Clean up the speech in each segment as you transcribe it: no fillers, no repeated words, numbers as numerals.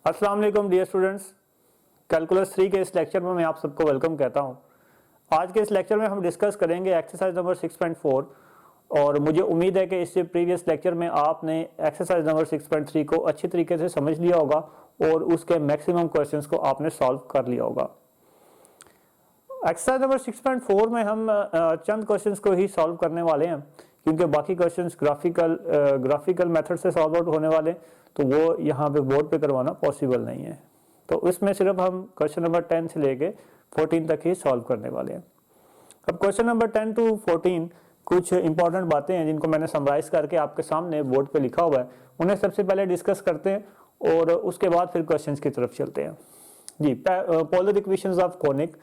अस्सलाम वालेकुम dear students, calculus 3 के इस लेक्चर में मैं आप सबको वेलकम कहता हूं। आज के इस लेक्चर में हम डिस्कस करेंगे एक्सरसाइज नंबर 6.4 और मुझे उम्मीद है कि इससे प्रीवियस लेक्चर में आपने एक्सरसाइज नंबर 6.3 को अच्छी तरीके से समझ लिया होगा और उसके मैक्सिमम क्वेश्चंस को आपने सॉल्व कर लिया होगा। एक्सरसाइज नंबर 6.4 में हम चंद क्वेश्चंस को ही सॉल्व करने वाले हैं क्योंकि बाकी क्वेश्चंस ग्राफिकल मेथड से सॉल्व आउट होने वाले, तो वो यहाँ पे बोर्ड पे करवाना पॉसिबल नहीं है। तो उसमें सिर्फ हम क्वेश्चन नंबर 10 से लेके 14 तक ही सॉल्व करने वाले हैं। अब क्वेश्चन नंबर 10 टू 14 कुछ इंपॉर्टेंट बातें हैं जिनको मैंने समराइज करके आपके सामने बोर्ड पे लिखा हुआ है, उन्हें सबसे पहले डिस्कस करते हैं और उसके बाद फिर क्वेश्चन की तरफ चलते हैं। जी, पोलर इक्वेशंस ऑफ कोनिक,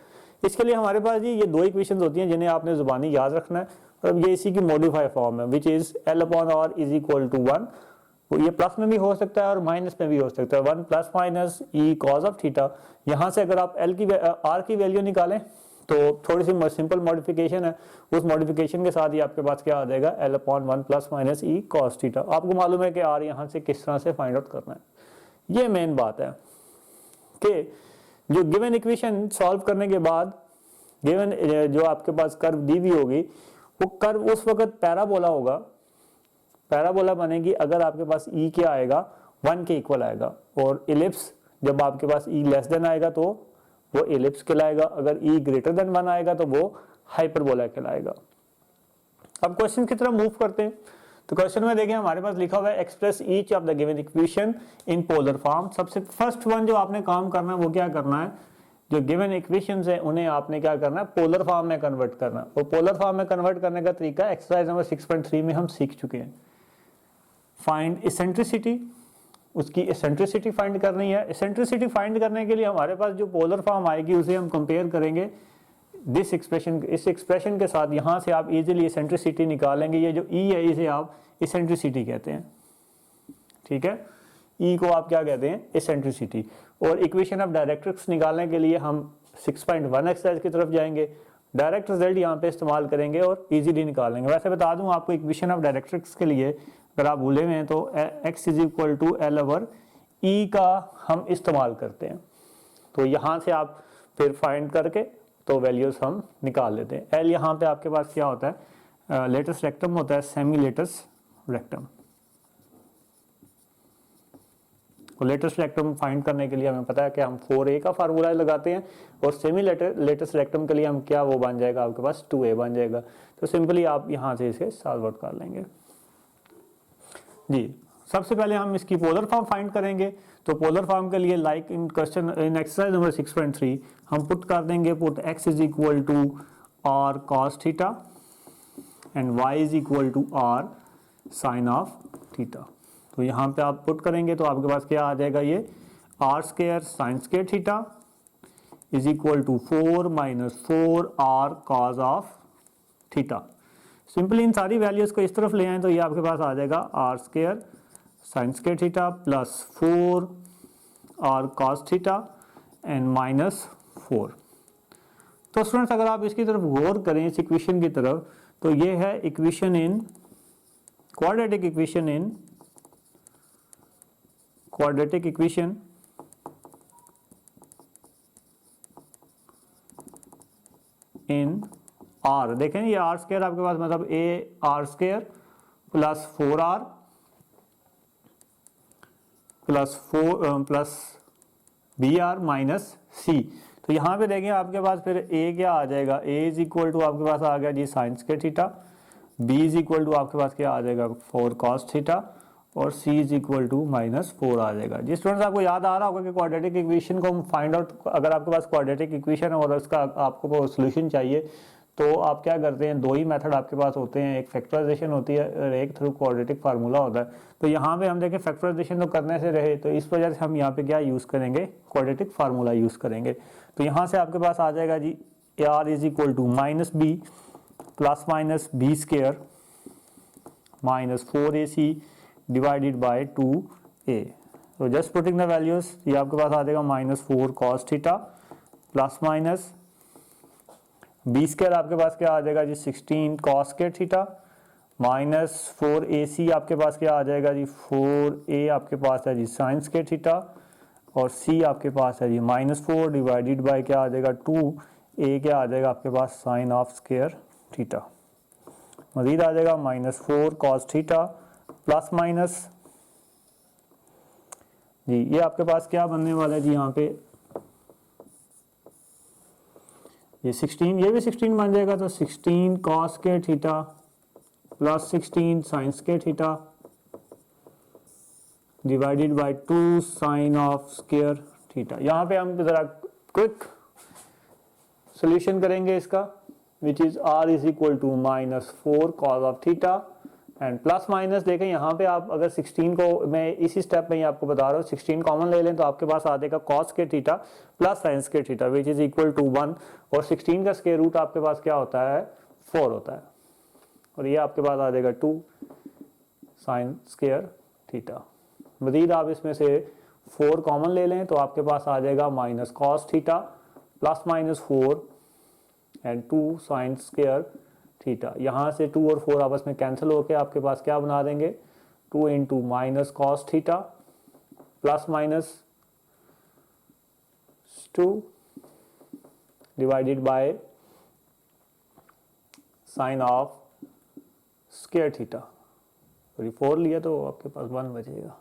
इसके लिए हमारे पास जी ये दो इक्वेशंस होती हैं जिन्हें आपने जुबानी याद रखना है। और ये इसी की मॉडिफाई फॉर्म है which is L/R is equal to 1। ये प्लस में भी हो सकता है और माइनस में भी हो सकता है, 1 plus minus E cause of theta. यहाँ से अगर आप R की वैल्यू निकालें तो थोड़ी सी सिंपल मॉडिफिकेशन है, उस मॉडिफिकेशन के साथ ही आपके पास क्या आ जाएगा L/1 plus minus E cos theta. आपको मालूम है कि R यहाँ से किस तरह से फाइंड आउट करना है। ये मेन बात है कि जो गिवन इक्वेशन सॉल्व करने के बाद गिवन जो आपके पास कर्व दी हुई होगी वो कर्व उस वक्त पैराबोला होगा। पैराबोला बनेगी अगर आपके पास ई क्या आएगा 1 के इक्वल आएगा, और इलिप्स जब आपके पास ई लेस देन आएगा तो वो इलिप्स कहलाएगा, अगर ई ग्रेटर देन 1 आएगा तो वो हाइपरबोला कहलाएगा। अब क्वेश्चन की तरफ मूव करते हैं। तो क्वेश्चन में देखिए हमारे पास लिखा हुआ है express each of the given equation in polar form. सबसे फर्स्ट वन जो आपने काम करना है वो क्या करना है, जो गिवन इक्वेशंस है उन्हें आपने क्या करना है पोलर फॉर्म में कन्वर्ट करना है। और पोलर फॉर्म में कन्वर्ट करने का तरीका एक्सरसाइज नंबर 6.3 में हम सीख चुके हैं। फाइंड इसेंट्रिसिटी, उसकी इसेंट्रिसिटी फाइंड करनी है। इसेंट्रिसिटी फाइंड करने के लिए हमारे पास जो पोलर फॉर्म आएगी उसे हम कंपेयर करेंगे दिस एक्सप्रेशन, इस एक्सप्रेशन के साथ। यहाँ से आप इजीली इसेंट्रिसिटी निकालेंगे। ये जो ई है इसे आप इसेंट्रिसिटी कहते हैं, ठीक है। ई को आप क्या कहते हैं, इसेंट्रिसिटी। और इक्वेशन ऑफ डायरेक्ट्रिक्स निकालने के लिए हम 6.1 एक्सरसाइज की तरफ जाएंगे, डायरेक्ट रिजल्ट यहाँ पे इस्तेमाल करेंगे और इजीली निकालेंगे। वैसे बता दूं आपको इक्वेशन ऑफ डायरेक्ट्रिक्स के लिए अगर आप भूले हुए हैं तो x is equal to L/E का हम इस्तेमाल करते हैं। तो यहाँ से आप फिर फाइंड करके तो वैल्यूज हम निकाल लेते हैं। L यहाँ पे आपके पास क्या होता है, लेटस रेक्टम होता है, सेमी लेटस रेक्टम। और लेटेस्ट रेक्टम फाइंड करने के लिए हमें पता है कि हम 4a का फार्मूला लगाते हैं और सेमी लेटेस्ट रेक्टम के लिए हम क्या वो बन जाएगा आपके पास 2a बन जाएगा। तो सिंपली आप यहाँ से इसे सॉल्व आउट कर लेंगे। जी, सबसे पहले हम इसकी पोलर फॉर्म फाइंड करेंगे। तो पोलर फॉर्म के लिए like in question in exercise number 6.3 हम पुट कर देंगे, put x is equal to r cos theta and y is equal to r sine of theta. तो यहाँ पे आप पुट करेंगे तो आपके पास क्या आ जाएगा, ये r square sine square theta is equal to 4 minus 4r cos of theta. Simply इन सारी वैल्यूज को इस तरफ ले आए तो ये आपके पास आ जाएगा r square sine square theta plus 4r cos theta and minus 4। तो स्टूडेंट्स अगर आप इसकी तरफ गौर करें इस इक्वेशन की तरफ, तो ये है equation in quadratic equation in R। देखें ये R स्क्वायर आपके पास मतलब a r square plus 4r plus br minus c। तो यहाँ पे देखें आपके पास फिर a क्या आ जाएगा, a इज इक्वल टू आपके पास आ गया जी sine square theta, b is equal to आपके पास क्या आ जाएगा 4 cos थीटा और c is equal to minus 4 आ जाएगा। जी स्टूडेंट्स आपको याद आ रहा होगा कि क्वाड्रेटिक इक्वेशन को हम फाइंड आउट, अगर आपके पास क्वाड्रेटिक इक्वेशन है और उसका आपको सोल्यूशन चाहिए तो आप क्या करते हैं, दो ही मेथड आपके पास होते हैं, एक फैक्टराइजेशन होती है और एक थ्रू क्वाड्रेटिक फार्मूला होता है। तो यहाँ पे हम देखें फैक्टराइजेशन तो करने से रहे, तो इस वजह से हम यहाँ पे क्या यूज़ करेंगे, क्वाड्रेटिक फार्मूला यूज़ करेंगे। तो यहाँ से आपके पास आ जाएगा जी r is equal to minus B plus minus B square minus 4ac divided by 2a। तो जस्ट पुटिंग द वैल्यूज, ये आपके पास आ जाएगा minus 4 cos theta plus minus B square आपके पास क्या आ जाएगा जी 16 cos square theta minus 4ac आपके पास क्या आ जाएगा जी 4a आपके पास है जी साइन स्क्वायर थीटा और c आपके पास है जी -4 डिवाइडेड बाय क्या आ जाएगा 2, a क्या आ जाएगा आपके पास साइन ऑफ स्क्वायर थीटा। मजीद आ जाएगा -4 cos थीटा प्लस माइनस जी, ये आपके पास क्या बनने वाला है जी यहाँ पे ये 16, ये भी 16 बन जाएगा, तो 16 cos square theta plus 16 sine square theta divided by 2 sine of square theta. यहाँ पे हम जरा क्विक सॉल्यूशन करेंगे इसका, which is r is equal to -4 cos of theta and plus minus. देखें यहाँ पे आप अगर 16 को मैं इसी स्टेप में ही आपको बता रहा हूँ 16 कॉमन ले लें तो आपके पास आ जाएगा cos square theta plus sine square theta which is equal to 1, और 16 का स्क्वायर रूट आपके पास क्या होता है 4 होता है, और ये आपके पास आ जाएगा 2 साइन स्क्वायर थीटा। मजीद आप इसमें से 4 कॉमन ले लें तो आपके पास आ जाएगा minus cos theta plus -4 and 2 sign square theta. यहाँ से 2 और 4 आपस में कैंसिल होकर आपके पास क्या बना देंगे 2 into minus cos theta plus minus 2 divided by sign of square theta, और ये 4 लिया तो आपके पास 1 बचेगा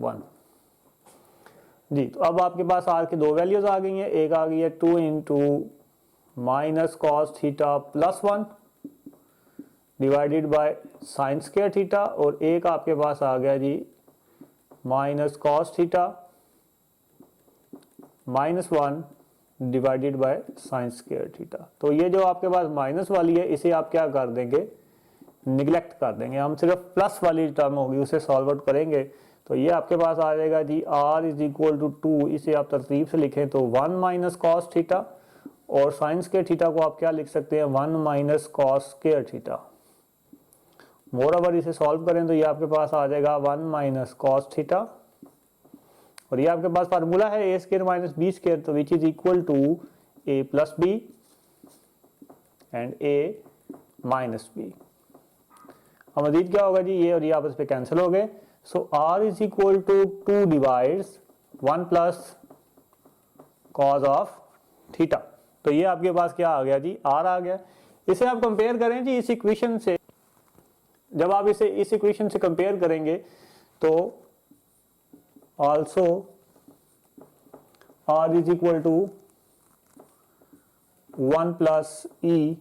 1 जी। तो अब आपके पास r की दो वैल्यूज आ गई हैं, एक आ गई है 2 into minus cos theta plus 1 divided by sine square theta, और एक आपके पास आ गया जी minus cos theta -1 divided by sine square theta. तो ये जो आपके पास माइनस वाली है इसे आप क्या कर देंगे निगलेक्ट कर देंगे, हम सिर्फ प्लस वाली टर्म होगी उसे सॉल्व आउट करेंगे। तो ये आपके पास आ जाएगा जी r इज इक्वल टू 2, इसे आप तरतीब से लिखें तो 1 माइनस cos थीटा, और साइन स्क्वायर थीटा को आप क्या लिख सकते हैं 1 minus cos square theta. More over इसे सॉल्व करें तो ये आपके पास आ जाएगा 1 माइनस cos थीटा, और ये आपके पास फार्मूला है a square minus b square, तो which is equal to a plus b and a minus b. अब मजीद क्या होगा जी ये और ये आपस पे कैंसिल हो गए, so r is equal to 2 divides 1 plus cos of theta. तो ये आपके पास क्या आ गया जी r आ गया। इसे आप कंपेयर करें जी इस इक्वेशन से, जब आप इसे इस इक्वेशन से कंपेयर करेंगे तो also r is equal to 1 plus e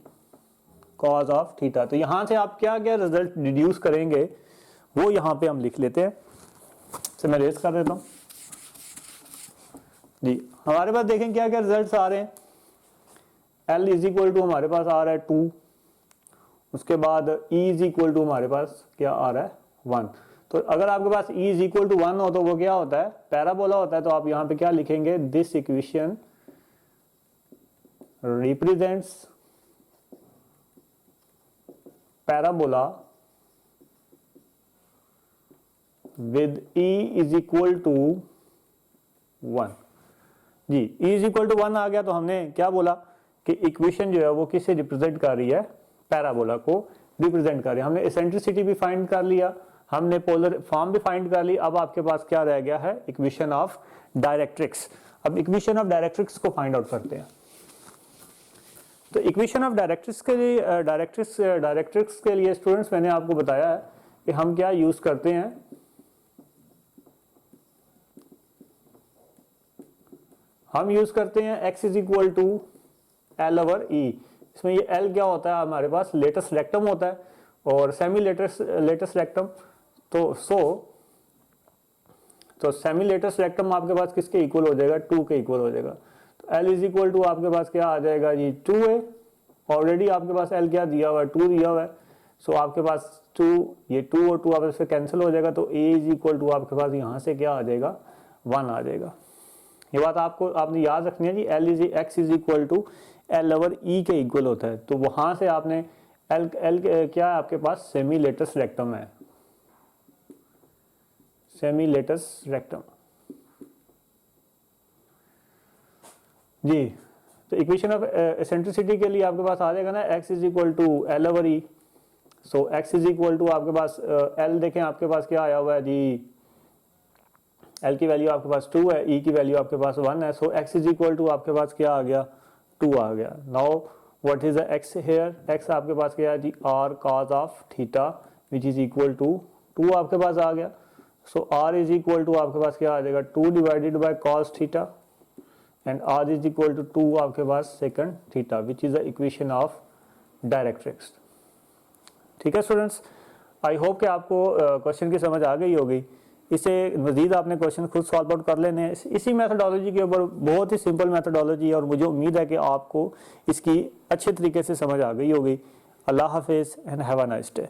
cos of theta. तो यहां से आप क्या क्या रिजल्ट डिड्यूस करेंगे वो यहां पे हम लिख लेते हैं, से मैं रेस कर देता हूं जी। हमारे पास देखें क्या क्या रिजल्ट्स आ रहे हैं, L इज इक्वल टू हमारे पास आ रहा है 2, उसके बाद E इज इक्वल टू हमारे पास क्या आ रहा है 1। तो अगर आपके पास E इज इक्वल टू 1 हो तो वो क्या होता है पैराबोला होता है, तो आप यहां पे क्या लिखेंगे this equation represents parabola with E is equal to 1 जी। E is equal to 1 आ गया तो हमने क्या बोला कि इक्वेशन जो है वो किसे रिप्रेजेंट कर रही है पैराबोला को रिप्रेजेंट कर रही है। हमने एसेंट्रिसिटी भी फाइंड कर लिया, हमने पोलर फॉर्म भी फाइंड कर ली, अब आपके पास क्या रह गया है इक्वेशन ऑफ डायरेक्ट्रिक्स। अब इक्वेशन ऑफ डायरेक्ट्रिक्स को फाइंड आउट करते हैं। तो इक्वेशन ऑफ डायरेक्ट्रिक्स के लिए डायरेक्ट्रिक्स के लिए स्टूडेंट्स मैंने आपको बताया है कि हम क्या यूज करते हैं, हम यूज करते हैं x is equal to L over e. इसमें ये l क्या होता है हमारे पास लेटस रेक्टम होता है और सेमी लेटस रेक्टम। तो सेमी लेटस रेक्टम आपके पास किसके इक्वल हो जाएगा 2 के इक्वल हो जाएगा। तो l इज इक्वल टू आपके पास क्या आ जाएगा जी 2a, ऑलरेडी आपके पास l क्या दिया हुआ है 2 दिया हुआ है, सो आपके पास 2, ये 2 और 2 आपस में कैंसिल हो जाएगा, तो a इज इक्वल टू आपके पास यहाँ से क्या आ जाएगा 1 आ जाएगा। ये बात आपने याद रखनी है जी x is equal to L over e के इक्वल होता है। तो वहां से आपने l क्या है आपके पास सेमी लेटस रेक्टम है, सेमी लेटस रेक्टम जी। तो इक्वेशन ऑफ एसेंट्रिसिटी के लिए आपके पास आ जाएगा ना x is equal to L over E. So x is equal to आपके पास l देखें आपके पास क्या आया हुआ है जी L की वैल्यू आपके पास 2 है, E की वैल्यू आपके पास 1 है, so x is equal to आपके पास क्या आ गया, 2 आ गया। Now what is the x here, x आपके पास क्या है जी, r cos of theta which is equal to 2 आपके पास आ गया। So r is equal to आपके पास क्या आ जाएगा, 2 divided by cos theta and r is equal to 2 आपके पास second theta which is the equation of directrix. ठीक है स्टूडेंट्स, आई होप कि आपको क्वेश्चन की समझ आ गई होगी। इसे मज़ीद आपने क्वेश्चन खुद सॉल्व आउट कर लेने हैं इसी मेथडोलॉजी के ऊपर, बहुत ही सिंपल मेथडोलॉजी है और मुझे उम्मीद है कि आपको इसकी अच्छे तरीके से समझ आ गई होगी। अल्लाह हाफिज़ and have a nice day.